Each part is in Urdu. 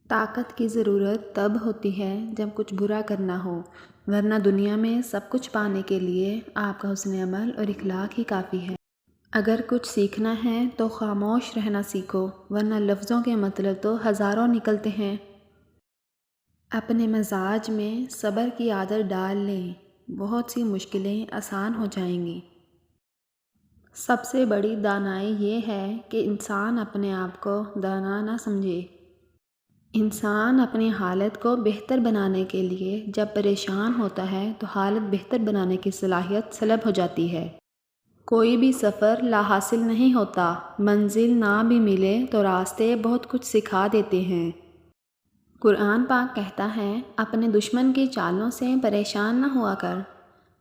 طاقت کی ضرورت تب ہوتی ہے جب کچھ برا کرنا ہو، ورنہ دنیا میں سب کچھ پانے کے لیے آپ کا حسن عمل اور اخلاق ہی کافی ہے۔ اگر کچھ سیکھنا ہے تو خاموش رہنا سیکھو، ورنہ لفظوں کے مطلب تو ہزاروں نکلتے ہیں۔ اپنے مزاج میں صبر کی عادت ڈال لیں، بہت سی مشکلیں آسان ہو جائیں گی۔ سب سے بڑی دانائی یہ ہے کہ انسان اپنے آپ کو دانا نہ سمجھے۔ انسان اپنی حالت کو بہتر بنانے کے لیے جب پریشان ہوتا ہے تو حالت بہتر بنانے کی صلاحیت سلب ہو جاتی ہے۔ کوئی بھی سفر لا حاصل نہیں ہوتا، منزل نہ بھی ملے تو راستے بہت کچھ سکھا دیتے ہیں۔ قرآن پاک کہتا ہے، اپنے دشمن کی چالوں سے پریشان نہ ہوا کر،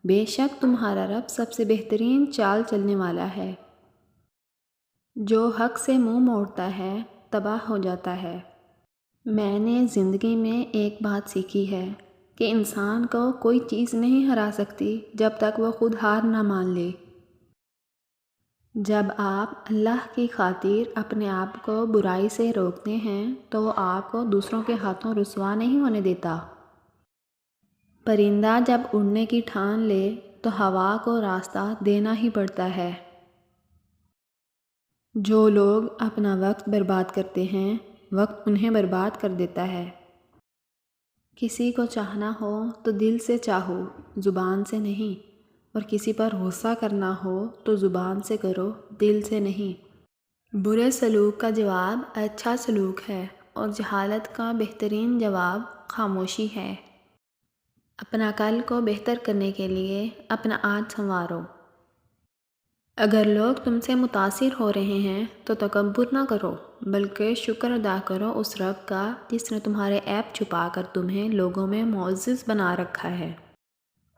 بے شک تمہارا رب سب سے بہترین چال چلنے والا ہے۔ جو حق سے منہ موڑتا ہے تباہ ہو جاتا ہے۔ میں نے زندگی میں ایک بات سیکھی ہے کہ انسان کو کوئی چیز نہیں ہرا سکتی جب تک وہ خود ہار نہ مان لے۔ جب آپ اللہ کی خاطر اپنے آپ کو برائی سے روکتے ہیں تو وہ آپ کو دوسروں کے ہاتھوں رسوا نہیں ہونے دیتا۔ پرندہ جب اڑنے کی ٹھان لے تو ہوا کو راستہ دینا ہی پڑتا ہے۔ جو لوگ اپنا وقت برباد کرتے ہیں، وقت انہیں برباد کر دیتا ہے۔ کسی کو چاہنا ہو تو دل سے چاہو، زبان سے نہیں، اور کسی پر غصہ کرنا ہو تو زبان سے کرو، دل سے نہیں۔ برے سلوک کا جواب اچھا سلوک ہے، اور جہالت کا بہترین جواب خاموشی ہے۔ اپنا کل کو بہتر کرنے کے لیے اپنا آج سنوارو۔ اگر لوگ تم سے متاثر ہو رہے ہیں تو تکبر نہ کرو، بلکہ شکر ادا کرو اس رب کا جس نے تمہارے عیب چھپا کر تمہیں لوگوں میں معزز بنا رکھا ہے۔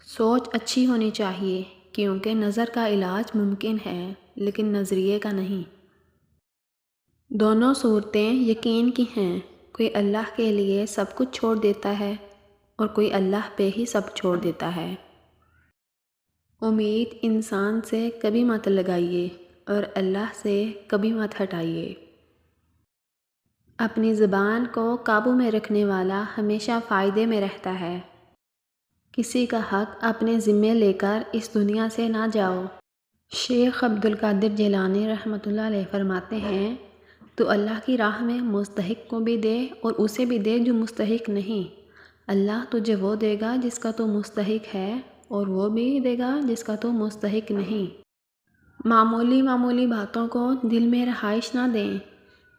سوچ اچھی ہونی چاہیے، کیونکہ نظر کا علاج ممکن ہے لیکن نظریے کا نہیں۔ دونوں صورتیں یقین کی ہیں، کوئی اللہ کے لیے سب کچھ چھوڑ دیتا ہے اور کوئی اللہ پہ ہی سب چھوڑ دیتا ہے۔ امید انسان سے کبھی مت لگائیے اور اللہ سے کبھی مت ہٹائیے۔ اپنی زبان کو قابو میں رکھنے والا ہمیشہ فائدے میں رہتا ہے۔ کسی کا حق اپنے ذمے لے کر اس دنیا سے نہ جاؤ۔ شیخ عبدالقادر جیلانی رحمۃ اللہ علیہ فرماتے ہیں، تو اللہ کی راہ میں مستحق کو بھی دے اور اسے بھی دے جو مستحق نہیں۔ اللہ تجھے وہ دے گا جس کا تو مستحق ہے، اور وہ بھی دے گا جس کا تو مستحق نہیں۔ معمولی باتوں کو دل میں رہائش نہ دیں،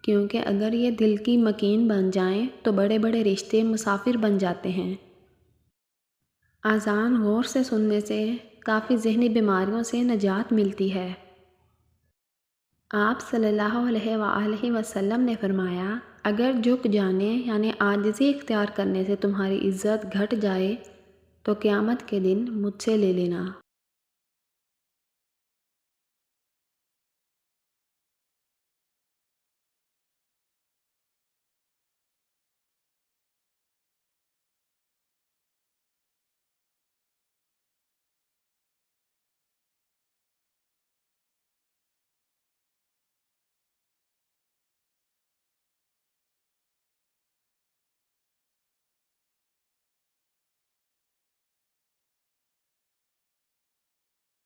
کیونکہ اگر یہ دل کی مکین بن جائیں تو بڑے بڑے رشتے مسافر بن جاتے ہیں۔ اذان غور سے سننے سے کافی ذہنی بیماریوں سے نجات ملتی ہے۔ آپ صلی اللہ علیہ وآلہ وسلم نے فرمایا، اگر جھک جانے یعنی عاجزی اختیار کرنے سے تمہاری عزت گھٹ جائے تو قیامت کے دن مجھ سے لے لینا۔